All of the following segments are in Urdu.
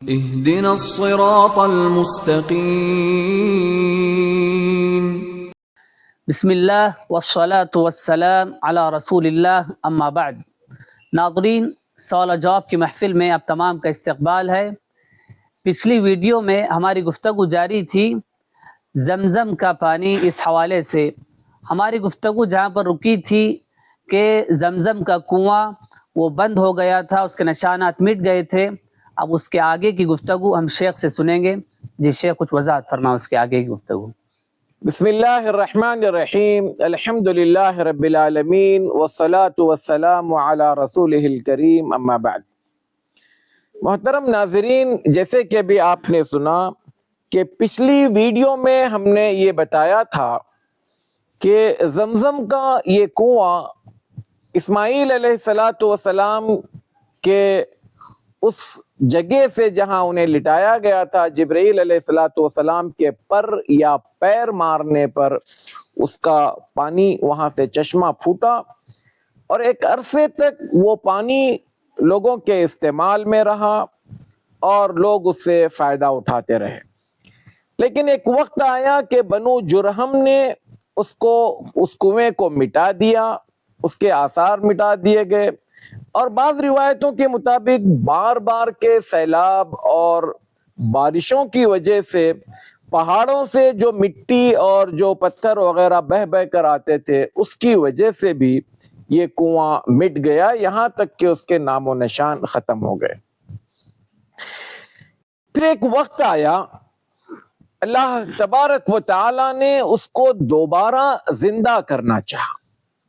اهدنا الصراط المستقیم۔ بسم اللہ والصلاة والسلام علی رسول اللہ، اما بعد۔ ناظرین، سوال و جواب کی محفل میں آپ تمام کا استقبال ہے۔ پچھلی ویڈیو میں ہماری گفتگو جاری تھی زمزم کا پانی۔ اس حوالے سے ہماری گفتگو جہاں پر رکی تھی کہ زمزم کا کنواں وہ بند ہو گیا تھا، اس کے نشانات مٹ گئے تھے۔ اب اس کے آگے کی گفتگو ہم شیخ سے سنیں گے۔ جی شیخ، کچھ وضاحت فرمائیں اس کے آگے کی گفتگو۔ بسم اللہ الرحمن الرحیم، الحمد للہ رب العالمین، والصلاة والسلام علی رسولہ الکریم، اما بعد۔ محترم ناظرین، جیسے کہ ابھی آپ نے سنا کہ پچھلی ویڈیو میں ہم نے یہ بتایا تھا کہ زمزم کا یہ کنواں اسماعیل علیہ السلام کے اس جگہ سے جہاں انہیں لٹایا گیا تھا، جبرائیل علیہ السلام کے پر یا پیر مارنے پر اس کا پانی وہاں سے چشمہ پھوٹا، اور ایک عرصے تک وہ پانی لوگوں کے استعمال میں رہا اور لوگ اس سے فائدہ اٹھاتے رہے۔ لیکن ایک وقت آیا کہ بنو جرہم نے اس کنویں کو مٹا دیا، اس کے آثار مٹا دیے گئے، اور بعض روایتوں کے مطابق بار بار کے سیلاب اور بارشوں کی وجہ سے پہاڑوں سے جو مٹی اور جو پتھر وغیرہ بہہ بہہ کر آتے تھے، اس کی وجہ سے بھی یہ کنواں مٹ گیا، یہاں تک کہ اس کے نام و نشان ختم ہو گئے۔ پھر ایک وقت آیا، اللہ تبارک و تعالی نے اس کو دوبارہ زندہ کرنا چاہا،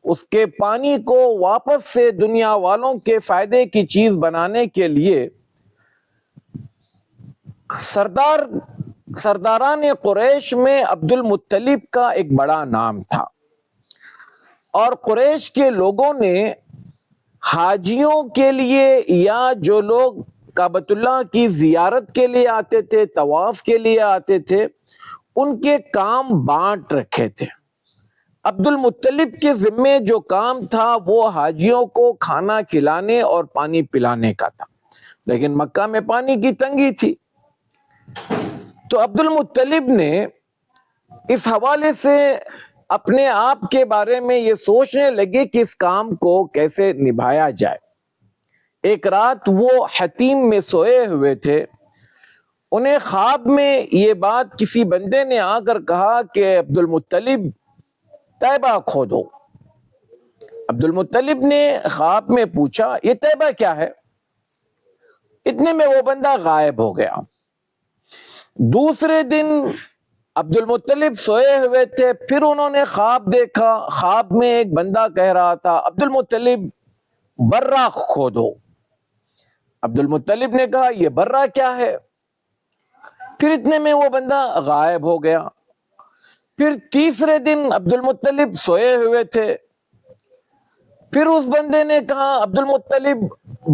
اس کے پانی کو واپس سے دنیا والوں کے فائدے کی چیز بنانے کے لیے سرداران قریش میں عبد المطلب کا ایک بڑا نام تھا، اور قریش کے لوگوں نے حاجیوں کے لیے یا جو لوگ کعبۃ اللہ کی زیارت کے لیے آتے تھے، طواف کے لیے آتے تھے، ان کے کام بانٹ رکھے تھے۔ عبد المطلب کے ذمے جو کام تھا وہ حاجیوں کو کھانا کھلانے اور پانی پلانے کا تھا، لیکن مکہ میں پانی کی تنگی تھی، تو عبد المطلب نے اس حوالے سے اپنے آپ کے بارے میں یہ سوچنے لگے کہ اس کام کو کیسے نبھایا جائے۔ ایک رات وہ حتیم میں سوئے ہوئے تھے، انہیں خواب میں یہ بات کسی بندے نے آ کر کہا کہ عبد المطلب طیبہ کھودو۔ عبد المطلب نے خواب میں پوچھا یہ طیبہ کیا ہے؟ اتنے میں وہ بندہ غائب ہو گیا۔ دوسرے دن عبد المطلب سوئے ہوئے تھے، پھر انہوں نے خواب دیکھا، خواب میں ایک بندہ کہہ رہا تھا عبد المطلب برہ کھودو۔ عبد المطلب نے کہا یہ برہ کیا ہے؟ پھر اتنے میں وہ بندہ غائب ہو گیا۔ پھر تیسرے دن عبد المطلب سوئے ہوئے تھے، پھر اس بندے نے کہا عبد المطلب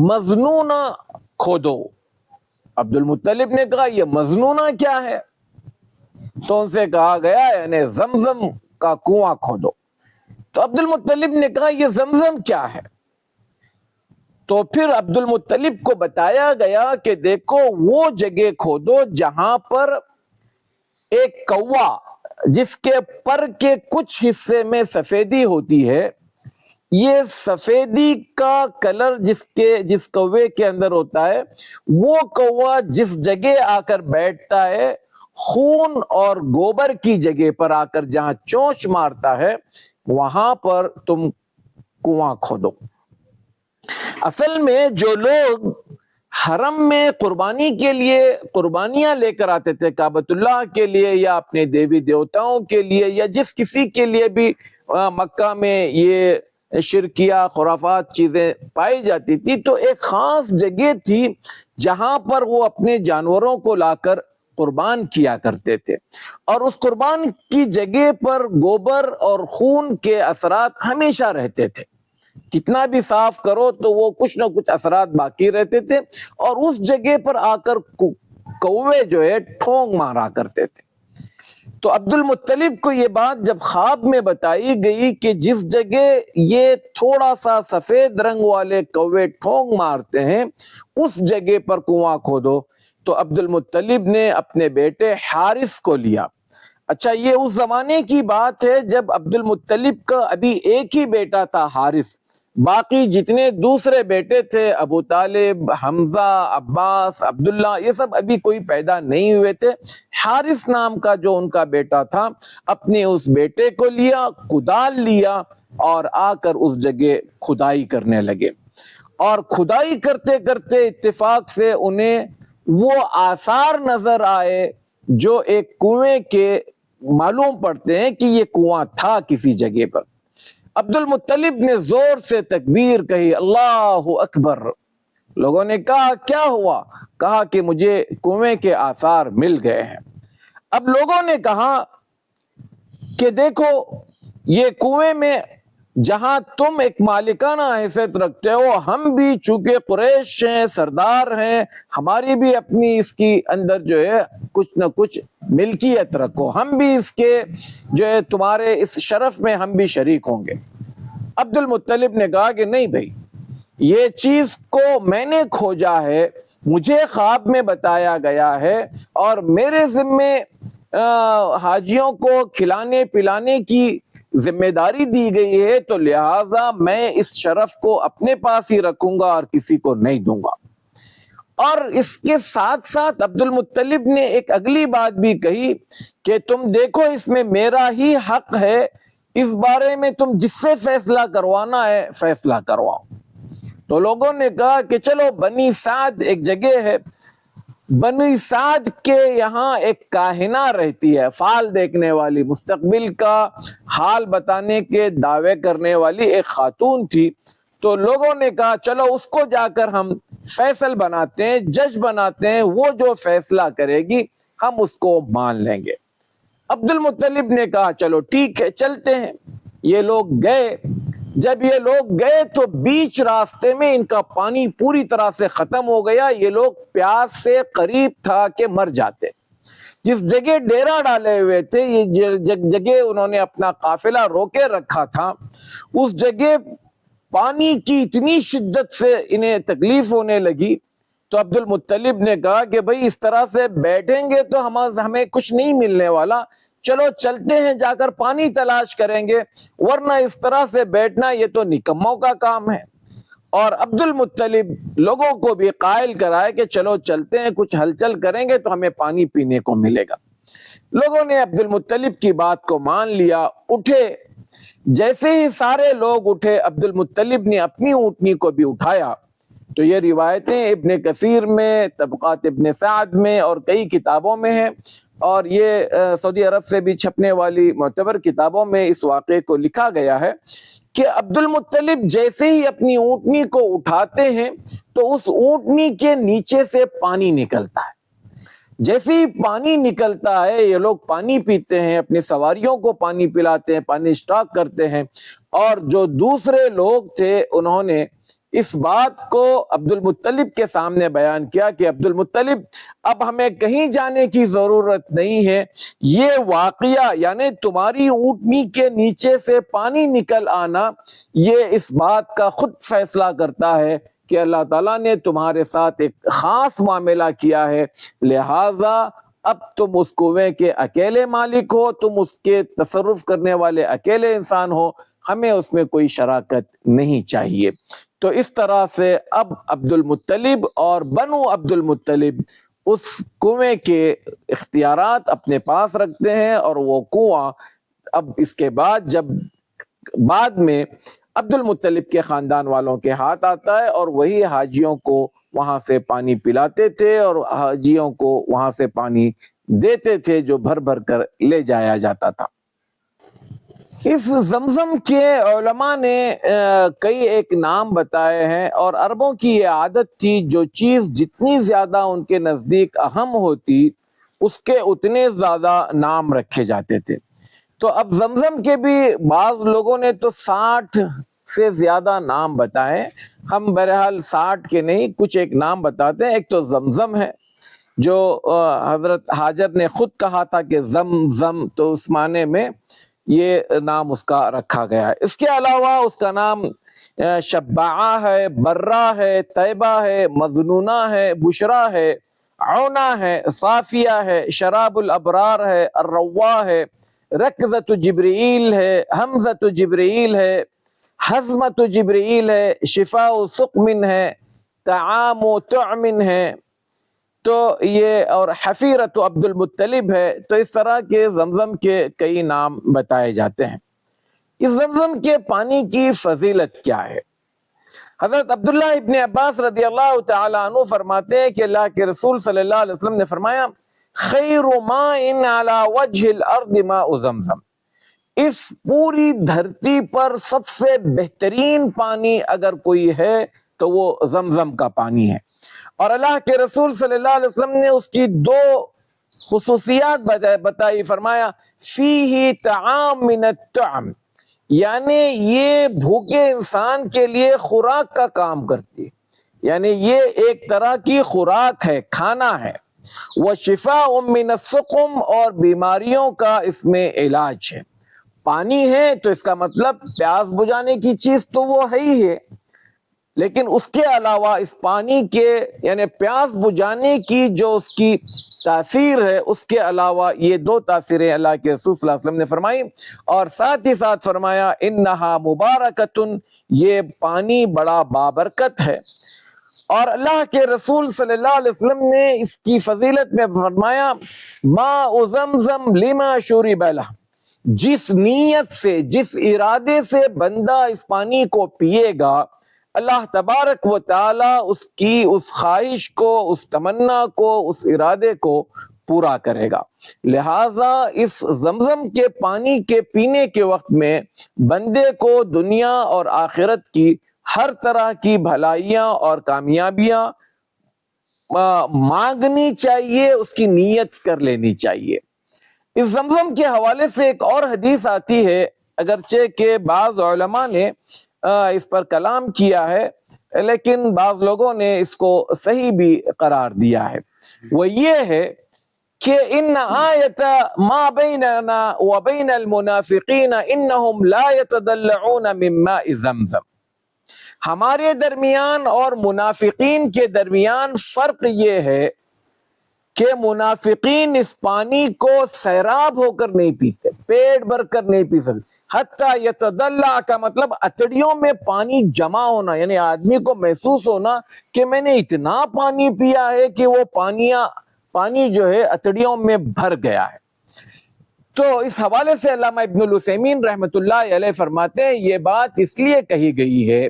مظنونہ کھودو۔ عبد المطلب نے کہا یہ مظنونہ کیا ہے؟ تو ان سے کہا گیا یعنی زمزم کا کنواں کھودو۔ تو عبد المطلب نے کہا یہ زمزم کیا ہے؟ تو پھر عبد المطلب کو بتایا گیا کہ دیکھو وہ جگہ کھودو جہاں پر ایک کوا جس کے پر کے کچھ حصے میں سفیدی ہوتی ہے، یہ سفیدی کا کلر جس کوے کے اندر ہوتا ہے، وہ کوا جس جگہ آ کر بیٹھتا ہے، خون اور گوبر کی جگہ پر آ کر جہاں چونچ مارتا ہے، وہاں پر تم کنواں کھودو۔ اصل میں جو لوگ حرم میں قربانی کے لیے قربانیاں لے کر آتے تھے، کعبۃ اللہ کے لیے یا اپنے دیوی دیوتاؤں کے لیے یا جس کسی کے لیے بھی مکہ میں یہ شرکیہ خرافات چیزیں پائی جاتی تھی، تو ایک خاص جگہ تھی جہاں پر وہ اپنے جانوروں کو لا کر قربان کیا کرتے تھے، اور اس قربان کی جگہ پر گوبر اور خون کے اثرات ہمیشہ رہتے تھے، کتنا بھی صاف کرو تو وہ کچھ نہ کچھ اثرات باقی رہتے تھے، اور اس جگہ پر آ کر کوے جو ہے ٹھونگ مارا کرتے تھے۔ تو عبد المطلب کو یہ بات جب خواب میں بتائی گئی کہ جس جگہ یہ تھوڑا سا سفید رنگ والے کوے ٹھونگ مارتے ہیں اس جگہ پر کنواں کھودو، تو عبد المطلب نے اپنے بیٹے حارث کو لیا۔ اچھا، یہ اس زمانے کی بات ہے جب عبد المطلب کا ابھی ایک ہی بیٹا تھا حارث، باقی جتنے دوسرے بیٹے تھے ابو طالب، حمزہ، عباس، عبداللہ، یہ سب ابھی کوئی پیدا نہیں ہوئے تھے۔ حارث نام کا جو ان کا بیٹا تھا، اپنے اس بیٹے کو لیا، کدال لیا اور آ کر اس جگہ کھدائی کرنے لگے، اور کھدائی کرتے کرتے اتفاق سے انہیں وہ آثار نظر آئے جو ایک کنویں کے معلوم پڑتے ہیں کہ یہ کنواں تھا کسی جگہ پر۔ عبد المطلب نے زور سے تکبیر کہی، اللہ اکبر۔ لوگوں نے کہا کیا ہوا؟ کہا کہ مجھے کنویں کے آثار مل گئے ہیں۔ اب لوگوں نے کہا کہ دیکھو، یہ کنویں میں جہاں تم ایک مالکانہ حیثیت رکھتے ہو، ہم بھی چونکہ قریش ہیں، سردار ہیں، ہماری بھی اپنی اس کی اندر جو ہے کچھ نہ کچھ ملکیت رکھو، ہم بھی اس کے جو ہے تمہارے اس شرف میں ہم بھی شریک ہوں گے۔ عبد المطلب نے کہا کہ نہیں بھائی، یہ چیز کو میں نے کھوجا ہے، مجھے خواب میں بتایا گیا ہے، اور میرے ذمے حاجیوں کو کھلانے پلانے کی ذمہ داری دی گئی ہے، تو لہٰذا میں اس شرف کو اپنے پاس ہی رکھوں گا اور کسی کو نہیں دوں گا۔ اور اس کے ساتھ ساتھ عبد المطلب نے ایک اگلی بات بھی کہی کہ تم دیکھو، اس میں میرا ہی حق ہے، اس بارے میں تم جس سے فیصلہ کروانا ہے فیصلہ کرواؤ۔ تو لوگوں نے کہا کہ چلو، بنی سعد ایک جگہ ہے، بنی سعد کے یہاں ایک کاہنہ رہتی ہے، فال دیکھنے والی، مستقبل کا حال بتانے کے دعوے کرنے والی ایک خاتون تھی۔ تو لوگوں نے کہا چلو اس کو جا کر ہم فیصل بناتے ہیں، جج بناتے ہیں، وہ جو فیصلہ کرے گی ہم اس کو مان لیں گے۔ عبد المطلب نے کہا چلو ٹھیک ہے، چلتے ہیں۔ یہ لوگ گئے۔ جب یہ لوگ گئے تو بیچ راستے میں ان کا پانی پوری طرح سے ختم ہو گیا، یہ لوگ پیاس سے قریب تھا کہ مر جاتے۔ جس جگہ ڈیرا ڈالے ہوئے تھے، یہ جگہ انہوں نے اپنا قافلہ روکے رکھا تھا، اس جگہ پانی کی اتنی شدت سے انہیں تکلیف ہونے لگی۔ تو عبد المطلب نے کہا کہ بھئی اس طرح سے بیٹھیں گے تو ہمیں کچھ نہیں ملنے والا، چلو چلتے ہیں، جا کر پانی تلاش کریں گے، ورنہ اس طرح سے بیٹھنا یہ تو نکموں کا کام ہے۔ اور عبد المطلب لوگوں کو بھی قائل کرائے کہ چلو چلتے ہیں، کچھ ہلچل کریں گے تو ہمیں پانی پینے کو ملے گا۔ لوگوں نے عبد المطلب کی بات کو مان لیا، اٹھے۔ جیسے ہی سارے لوگ اٹھے، عبد المطلب نے اپنی اونٹنی کو بھی اٹھایا۔ تو یہ روایتیں ابن کثیر میں، طبقات ابن سعد میں اور کئی کتابوں میں ہیں، اور یہ سعودی عرب سے بھی چھپنے والی معتبر کتابوں میں اس واقعے کو لکھا گیا ہے کہ عبد المطلب جیسے ہی اپنی اونٹنی کو اٹھاتے ہیں تو اس اونٹنی کے نیچے سے پانی نکلتا ہے۔ جیسے ہی پانی نکلتا ہے، یہ لوگ پانی پیتے ہیں، اپنی سواریوں کو پانی پلاتے ہیں، پانی اسٹاک کرتے ہیں۔ اور جو دوسرے لوگ تھے انہوں نے اس بات کو عبد المطلب کے سامنے بیان کیا کہ عبد المطلب، اب ہمیں کہیں جانے کی ضرورت نہیں ہے، یہ واقعہ یعنی تمہاری اونٹنی کے نیچے سے پانی نکل آنا، یہ اس بات کا خود فیصلہ کرتا ہے کہ اللہ تعالیٰ نے تمہارے ساتھ ایک خاص معاملہ کیا ہے، لہٰذا اب تم اس کنویں کے اکیلے مالک ہو، تم اس کے تصرف کرنے والے اکیلے انسان ہو، ہمیں اس میں کوئی شراکت نہیں چاہیے۔ تو اس طرح سے اب عبد المطلب اور بنو عبد المطلب اس کنویں کے اختیارات اپنے پاس رکھتے ہیں، اور وہ کنواں اب اس کے بعد جب بعد میں عبد المطلب کے خاندان والوں کے ہاتھ آتا ہے، اور وہی حاجیوں کو وہاں سے پانی پلاتے تھے اور حاجیوں کو وہاں سے پانی دیتے تھے جو بھر بھر کر لے جایا جاتا تھا۔ اس زمزم کے علماء نے کئی ایک نام بتائے ہیں، اور عربوں کی یہ عادت تھی جو چیز جتنی زیادہ ان کے نزدیک اہم ہوتی اس کے اتنے زیادہ نام رکھے جاتے تھے۔ تو اب زمزم کے بھی بعض لوگوں نے تو 60 سے زیادہ نام بتائے، ہم بہرحال 60 کے نہیں، کچھ ایک نام بتاتے ہیں۔ ایک تو زمزم ہے جو حضرت ہاجر نے خود کہا تھا کہ زمزم، تو اس معنی میں یہ نام اس کا رکھا گیا ہے۔ اس کے علاوہ اس کا نام شبعہ ہے، برہ ہے، طیبہ ہے، مظنونہ ہے، بشرا ہے، عونا ہے، صافیہ ہے، شراب الابرار ہے، الروا ہے، رکضۃ جبرائیل ہے، حمزۃ جبرائیل ہے، حزمۃ جبرائیل ہے، شفاء سقم ہے، طعام طعم ہے، تو یہ اور حفیرۃ عبد المطلب ہے. تو اس طرح کے زمزم کے کئی نام بتائے جاتے ہیں. اس زمزم کے پانی کی فضیلت کیا ہے؟ حضرت عبداللہ ابن عباس رضی اللہ تعالیٰ عنہ فرماتے ہیں کہ اللہ کے رسول صلی اللہ علیہ وسلم نے فرمایا خیر ماء علی وجہ الارض ماء زمزم، اس پوری دھرتی پر سب سے بہترین پانی اگر کوئی ہے تو وہ زمزم کا پانی ہے. اور اللہ کے رسول صلی اللہ علیہ وسلم نے اس کی دو خصوصیات بتائی، فرمایا فیہ طعام من الطعم، یعنی یہ بھوکے انسان کے لیے خوراک کا کام کرتی ہے، یعنی یہ ایک طرح کی خوراک ہے، کھانا ہے. وشفاء من السقم، اور بیماریوں کا اس میں علاج ہے. پانی ہے تو اس کا مطلب پیاس بجھانے کی چیز تو وہ ہے ہی ہے، لیکن اس کے علاوہ اس پانی کے یعنی پیاس بجھانے کی جو اس کی تاثیر ہے، اس کے علاوہ یہ دو تاثیریں اللہ کے رسول صلی اللہ علیہ وسلم نے فرمائی. اور ساتھ ہی ساتھ فرمایا انہا مبارکتن، یہ پانی بڑا بابرکت ہے. اور اللہ کے رسول صلی اللہ علیہ وسلم نے اس کی فضیلت میں فرمایا ماء زمزم لما شرب لہ، جس نیت سے، جس ارادے سے بندہ اس پانی کو پیے گا، اللہ تبارک و تعالی اس کی اس خواہش کو، اس تمنا کو، اس ارادے کو پورا کرے گا. لہذا اس زمزم کے پانی کے پینے کے وقت میں بندے کو دنیا اور آخرت کی ہر طرح کی بھلائیاں اور کامیابیاں مانگنی چاہیے، اس کی نیت کر لینی چاہیے. اس زمزم کے حوالے سے ایک اور حدیث آتی ہے، اگرچہ کہ بعض علماء نے اس پر کلام کیا ہے، لیکن بعض لوگوں نے اس کو صحیح بھی قرار دیا ہے. وہ یہ ہے کہ ان آیت ما بیننا وبین المنافقین انہم لا یتدلعون من ماء زمزم، ہمارے درمیان اور منافقین کے درمیان فرق یہ ہے کہ منافقین اس پانی کو سیراب ہو کر نہیں پیتے، پیٹ بھر کر نہیں پی سکتے. حتیٰ یتدلع کا مطلب اتڑیوں میں پانی جمع ہونا، یعنی آدمی کو محسوس ہونا کہ میں نے اتنا پانی پیا ہے کہ وہ پانی جو ہے اتڑیوں میں بھر گیا ہے. تو اس حوالے سے علامہ ابن العثیمین رحمۃ اللہ علیہ فرماتے ہیں یہ بات اس لیے کہی گئی ہے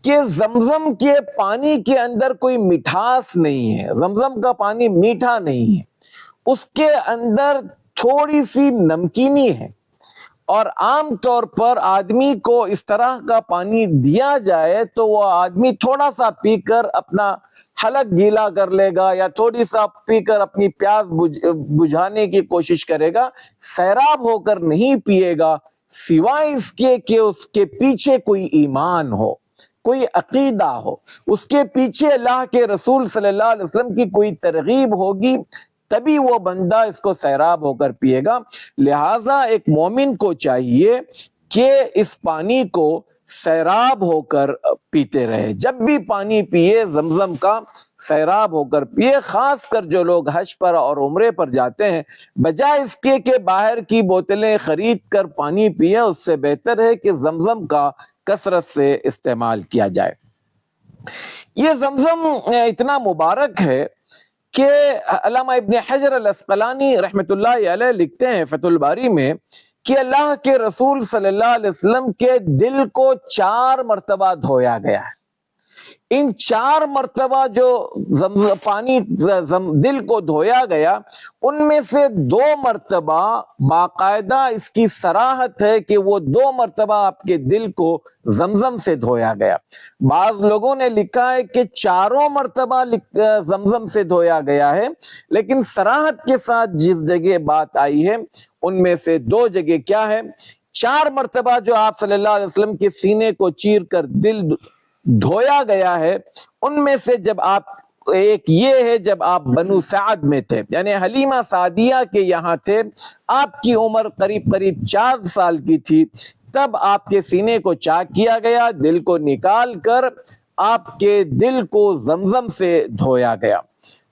کہ زمزم کے پانی کے اندر کوئی مٹھاس نہیں ہے، زمزم کا پانی میٹھا نہیں ہے، اس کے اندر تھوڑی سی نمکینی ہے. اور عام طور پر آدمی کو اس طرح کا پانی دیا جائے تو وہ آدمی تھوڑا سا پی کر اپنا حلق گیلا کر لے گا، یا تھوڑی سا پی کر اپنی پیاس بجھانے کی کوشش کرے گا، سیراب ہو کر نہیں پیے گا، سوائے اس کے کہ اس کے پیچھے کوئی ایمان ہو، کوئی عقیدہ ہو، اس کے پیچھے اللہ کے رسول صلی اللہ علیہ وسلم کی کوئی ترغیب ہوگی، تبھی وہ بندہ اس کو سیراب ہو کر پیے گا. لہٰذا ایک مومن کو چاہیے کہ اس پانی کو سیراب ہو کر پیتے رہے. جب بھی پانی پیے زمزم کا سیراب ہو کر پیے. خاص کر جو لوگ حج پر اور عمرے پر جاتے ہیں، بجائے اس کے کہ باہر کی بوتلیں خرید کر پانی پیے، اس سے بہتر ہے کہ زمزم کا کثرت سے استعمال کیا جائے. یہ زمزم اتنا مبارک ہے کہ علامہ ابن حجر العسقلانی رحمۃ اللہ علیہ لکھتے ہیں فتح الباری میں کہ اللہ کے رسول صلی اللہ علیہ وسلم کے دل کو 4 مرتبہ دھویا گیا ہے. ان 4 مرتبہ جو پانی دل کو دھویا گیا، ان میں سے 2 مرتبہ باقاعدہ اس کی صراحت ہے کہ وہ 2 مرتبہ آپ کے دل کو زمزم سے دھویا گیا. بعض لوگوں نے لکھا ہے کہ 4 مرتبہ زمزم سے دھویا گیا ہے، لیکن صراحت کے ساتھ جس جگہ بات آئی ہے ان میں سے 2 جگہ کیا ہے. 4 مرتبہ جو آپ صلی اللہ علیہ وسلم کے سینے کو چیر کر دل دھویا گیا ہے، ان میں سے جب آپ ایک یہ ہے جب آپ بنو سعد میں تھے، یعنی حلیمہ سعدیہ کے یہاں تھے، آپ کی عمر قریب 4 سال کی تھی، تب آپ کے سینے کو چاک کیا گیا، دل کو نکال کر آپ کے دل کو زمزم سے دھویا گیا.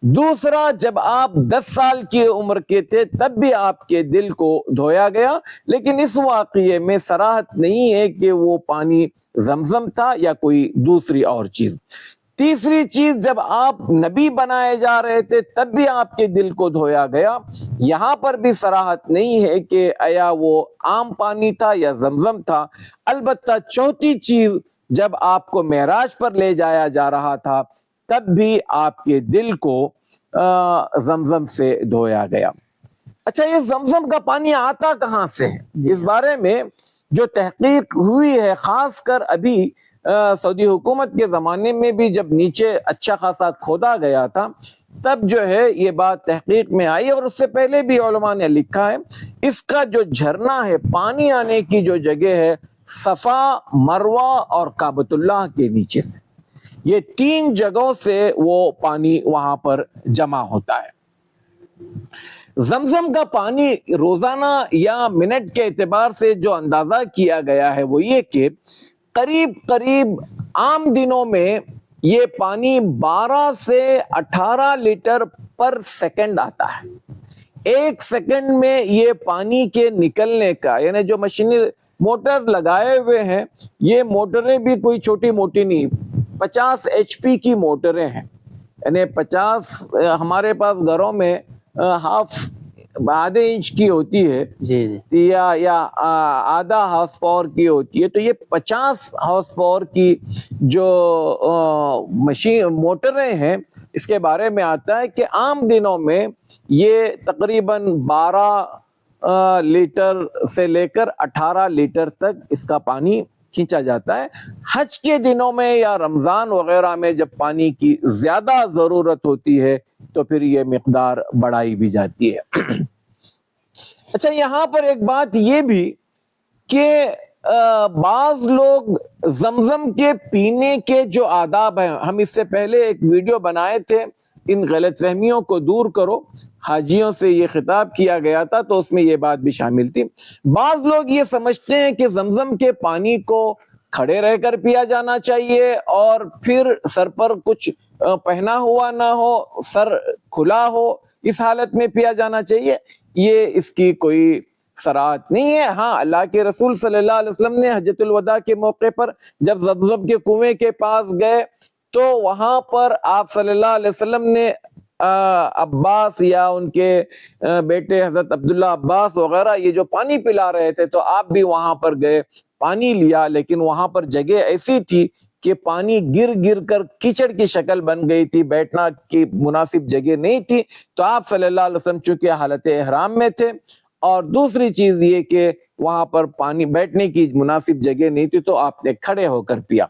دوسرا، جب آپ 10 سال کی عمر کے تھے تب بھی آپ کے دل کو دھویا گیا، لیکن اس واقعے میں صراحت نہیں ہے کہ وہ پانی زمزم تھا یا کوئی دوسری اور چیز۔ تیسری چیز، جب آپ نبی بنائے جا رہے تھے تب بھی آپ کے دل کو دھویا گیا، یہاں پر بھی صراحت نہیں ہے کہ آیا وہ عام پانی تھا یا زمزم تھا۔ البتہ چوتھی چیز، جب آپ کو معراج پر لے جایا جا رہا تھا تب بھی آپ کے دل کو زمزم سے دھویا گیا۔ اچھا، یہ زمزم کا پانی آتا کہاں سے ہے؟ اس بارے میں جو تحقیق ہوئی ہے، خاص کر ابھی سعودی حکومت کے زمانے میں بھی جب نیچے اچھا خاصا کھودا گیا تھا تب جو ہے یہ بات تحقیق میں آئی، اور اس سے پہلے بھی علماء نے لکھا ہے اس کا جو جھرنا ہے، پانی آنے کی جو جگہ ہے، صفا، مروہ اور کعبۃ اللہ کے نیچے سے، یہ 3 جگہوں سے وہ پانی وہاں پر جمع ہوتا ہے۔ زمزم کا پانی روزانہ یا منٹ کے اعتبار سے جو اندازہ کیا گیا ہے وہ یہ کہ قریب عام دنوں میں یہ پانی 12 سے 18 لیٹر پر سیکنڈ آتا ہے۔ 1 سیکنڈ میں یہ پانی کے نکلنے کا، یعنی جو مشینری موٹر لگائے ہوئے ہیں، یہ موٹریں بھی کوئی چھوٹی موٹی نہیں، 50 HP کی موٹریں ہیں، یعنی 50 ہمارے پاس گھروں میں آدھے انچ کی ہوتی ہے یا آدھا ہارس پاور کی ہوتی ہے، تو یہ 50 ہارس پاور کی جو مشین موٹریں ہیں، اس کے بارے میں آتا ہے کہ عام دنوں میں یہ تقریباً 12 لیٹر سے لے کر 18 لیٹر تک اس کا پانی کھینچا جاتا ہے۔ حج کے دنوں میں یا رمضان وغیرہ میں جب پانی کی زیادہ ضرورت ہوتی ہے تو پھر یہ مقدار بڑھائی بھی جاتی ہے۔ اچھا، یہاں پر ایک بات یہ بھی کہ بعض لوگ زمزم کے پینے کے جو آداب ہیں، ہم اس سے پہلے ایک ویڈیو بنائے تھے، ان غلط فہمیوں کو دور کرو، حاجیوں سے یہ خطاب کیا گیا تھا، تو اس میں یہ بات بھی شامل تھی۔ بعض لوگ یہ سمجھتے ہیں کہ زمزم کے پانی کو کھڑے رہ کر پیا جانا چاہیے، اور پھر سر پر کچھ پہنا ہوا نہ ہو، سر کھلا ہو، اس حالت میں پیا جانا چاہیے۔ یہ اس کی کوئی صراحت نہیں ہے۔ ہاں، اللہ کے رسول صلی اللہ علیہ وسلم نے حجۃ الوداع کے موقع پر جب زمزم کے کنویں کے پاس گئے تو وہاں پر آپ صلی اللہ علیہ وسلم نے عباس یا ان کے بیٹے حضرت عبداللہ عباس وغیرہ یہ جو پانی پلا رہے تھے، تو آپ بھی وہاں پر گئے، پانی لیا، لیکن وہاں پر جگہ ایسی تھی کہ پانی گر کر کیچڑ کی شکل بن گئی تھی، بیٹھنا کی مناسب جگہ نہیں تھی، تو آپ صلی اللہ علیہ وسلم چونکہ حالت احرام میں تھے، اور دوسری چیز یہ کہ وہاں پر پانی بیٹھنے کی مناسب جگہ نہیں تھی، تو آپ نے کھڑے ہو کر پیا۔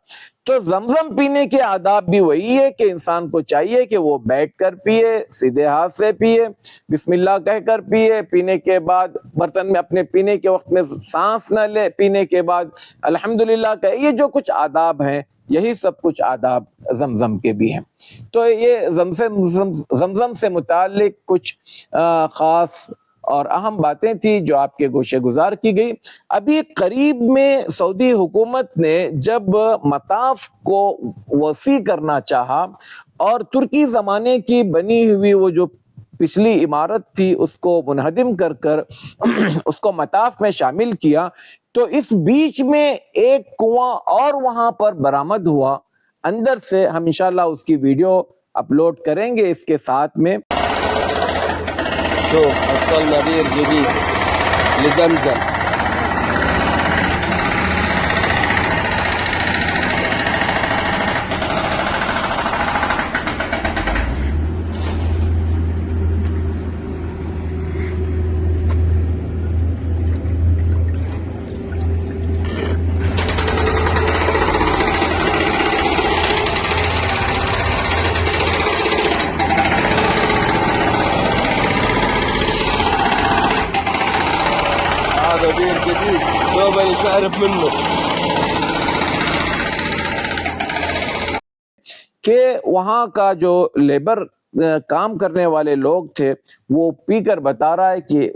تو زمزم پینے کے آداب بھی وہی ہے کہ انسان کو چاہیے کہ وہ بیٹھ کر پیے، سیدھے ہاتھ سے پیے، بسم اللہ کہہ کر پیے، پینے کے بعد برتن میں اپنے پینے کے وقت میں سانس نہ لے، پینے کے بعد الحمدللہ کہے۔ یہ جو کچھ آداب ہیں، یہی سب کچھ آداب زمزم کے بھی ہیں۔ تو یہ زمزم سے متعلق کچھ خاص اور اہم باتیں تھی جو آپ کے گوشے گزار کی گئی۔ ابھی قریب میں سعودی حکومت نے جب مطاف کو وسیع کرنا چاہا اور ترکی زمانے کی بنی ہوئی وہ جو پچھلی عمارت تھی اس کو منہدم کر اس کو مطاف میں شامل کیا، تو اس بیچ میں ایک کنواں اور وہاں پر برآمد ہوا اندر سے۔ ہم انشاءاللہ اس کی ویڈیو اپلوڈ کریں گے اس کے ساتھ میں۔ شوف وصلنا بئر جديد لزمزم. هذا بئر جديد دوبا نشارب منه. کہ وہاں کا جو لیبر کام کرنے والے لوگ تھے وہ پی کر بتا رہا ہے کہ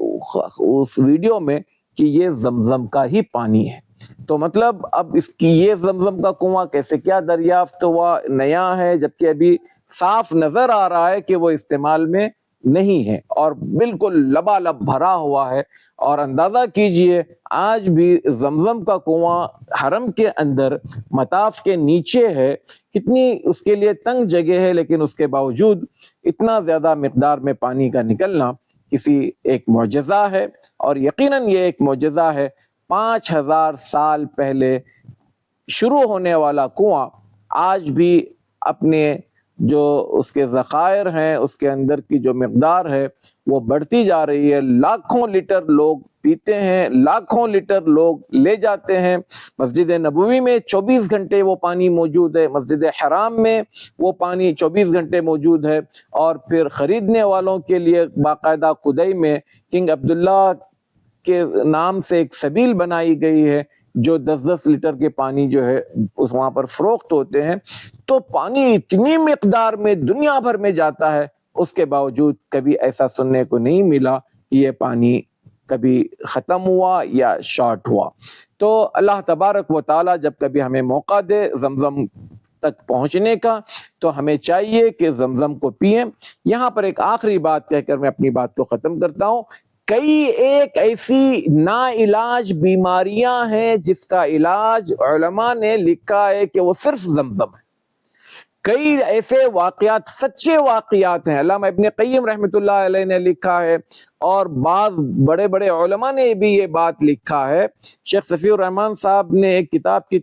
اس ویڈیو میں کہ یہ زمزم کا ہی پانی ہے۔ تو مطلب اب اس کی یہ زمزم کا کنواں کیسے کیا دریافت ہوا، نیا ہے، جبکہ ابھی صاف نظر آ رہا ہے کہ وہ استعمال میں نہیں ہے اور بالکل لبالب بھرا ہوا ہے. اور اندازہ کیجئے آج بھی زمزم کا کنواں حرم کے اندر مطاف کے نیچے ہے, کتنی اس کے لیے تنگ جگہ ہے, لیکن اس کے باوجود اتنا زیادہ مقدار میں پانی کا نکلنا کسی ایک معجزہ ہے. اور یقیناً یہ ایک معجزہ ہے. 5000 سال پہلے شروع ہونے والا کنواں آج بھی اپنے جو اس کے ذخائر ہیں, اس کے اندر کی جو مقدار ہے وہ بڑھتی جا رہی ہے. لاکھوں لیٹر لوگ پیتے ہیں, لاکھوں لیٹر لوگ لے جاتے ہیں. مسجد نبوی میں 24 گھنٹے وہ پانی موجود ہے, مسجد حرام میں وہ پانی 24 گھنٹے موجود ہے. اور پھر خریدنے والوں کے لیے باقاعدہ قدئی میں کنگ عبداللہ کے نام سے ایک سبیل بنائی گئی ہے جو 10-10 لیٹر کے پانی جو ہے اس وہاں پر فروخت ہوتے ہیں. تو پانی اتنی مقدار میں دنیا بھر میں جاتا ہے, اس کے باوجود کبھی ایسا سننے کو نہیں ملا کہ یہ پانی کبھی ختم ہوا یا شارٹ ہوا. تو اللہ تبارک و تعالی جب کبھی ہمیں موقع دے زمزم تک پہنچنے کا تو ہمیں چاہیے کہ زمزم کو پئیں. یہاں پر ایک آخری بات کہہ کر میں اپنی بات کو ختم کرتا ہوں. کئی ایک ایسی نا علاج بیماریاں ہیں جس کا علاج علماء نے لکھا ہے کہ وہ صرف زمزم ہے. کئی ایسے واقعات, سچے واقعات ہیں, علامہ ابن قیم رحمۃ اللہ علیہ نے لکھا ہے اور بعض بڑے بڑے علماء نے بھی یہ بات لکھا ہے. شیخ صفی الرحمن صاحب نے ایک کتاب کی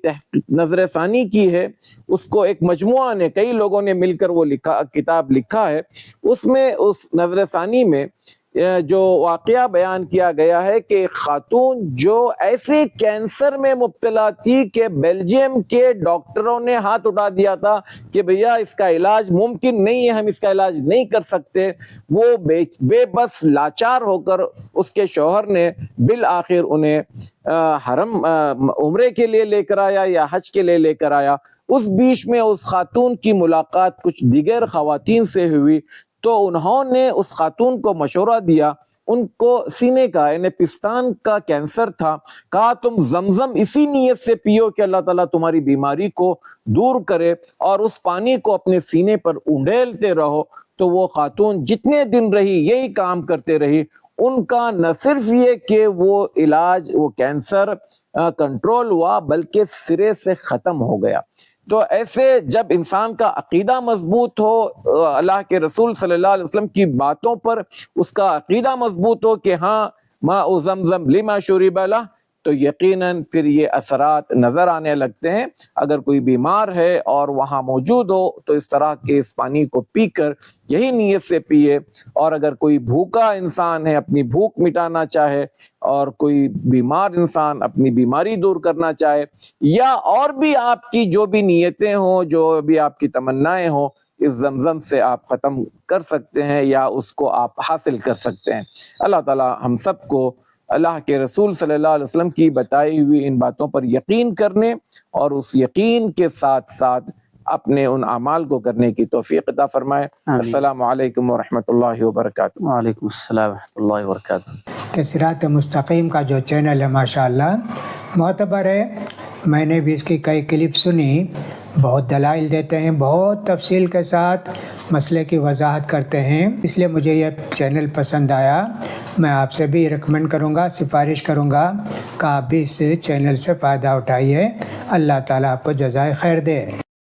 نظر ثانی کی ہے, اس کو ایک مجموعہ نے, کئی لوگوں نے مل کر وہ کتاب لکھا ہے. اس میں اس نظر ثانی میں جو واقعہ بیان کیا گیا ہے کہ ایک خاتون جو ایسے کینسر میں مبتلا تھی کہ بیلجیم کے ڈاکٹروں نے ہاتھ اٹھا دیا تھا کہ بھیا اس کا علاج ممکن نہیں ہے, ہم اس کا علاج نہیں کر سکتے. وہ بے بس لاچار ہو کر اس کے شوہر نے بالآخر انہیں حرم عمرے کے لیے لے کر آیا یا حج کے لیے لے کر آیا. اس بیچ میں اس خاتون کی ملاقات کچھ دیگر خواتین سے ہوئی تو انہوں نے اس خاتون کو مشورہ دیا, ان کو سینے کا یعنی پستان کا کینسر تھا, کہا تم زمزم اسی نیت سے پیو کہ اللہ تعالیٰ تمہاری بیماری کو دور کرے اور اس پانی کو اپنے سینے پر اونڈیلتے رہو. تو وہ خاتون جتنے دن رہی یہی کام کرتے رہی. ان کا نہ صرف یہ کہ وہ علاج, وہ کینسر کنٹرول ہوا بلکہ سرے سے ختم ہو گیا. تو ایسے جب انسان کا عقیدہ مضبوط ہو, اللہ کے رسول صلی اللہ علیہ وسلم کی باتوں پر اس کا عقیدہ مضبوط ہو کہ ہاں ماء زمزم لما شرب لہ, تو یقیناً پھر یہ اثرات نظر آنے لگتے ہیں. اگر کوئی بیمار ہے اور وہاں موجود ہو تو اس طرح کے اس پانی کو پی کر یہی نیت سے پیے. اور اگر کوئی بھوکا انسان ہے, اپنی بھوک مٹانا چاہے, اور کوئی بیمار انسان اپنی بیماری دور کرنا چاہے, یا اور بھی آپ کی جو بھی نیتیں ہوں, جو بھی آپ کی تمنائیں ہوں, اس زمزم سے آپ ختم کر سکتے ہیں یا اس کو آپ حاصل کر سکتے ہیں. اللہ تعالی ہم سب کو اللہ کے رسول صلی اللہ علیہ وسلم کی بتائی ہوئی ان باتوں پر یقین کرنے اور اس یقین کے ساتھ ساتھ اپنے ان اعمال کو کرنے کی توفیق عطا فرمائے. السلام علیکم ورحمۃ اللہ وبرکاتہ. وعلیکم السلام ورحمۃ اللہ وبرکاتہ. کہ صراط مستقیم کا جو چینل ہے ماشاءاللہ معتبر ہے. میں نے بھی اس کی کئی کلپ سنی, بہت دلائل دیتے ہیں, بہت تفصیل کے ساتھ مسئلے کی وضاحت کرتے ہیں, اس لیے مجھے یہ چینل پسند آیا. میں آپ سے بھی ریکمینڈ کروں گا, سفارش کروں گا کہ آپ بھی اس چینل سے فائدہ اٹھائیے. اللہ تعالیٰ آپ کو جزائے خیر دے.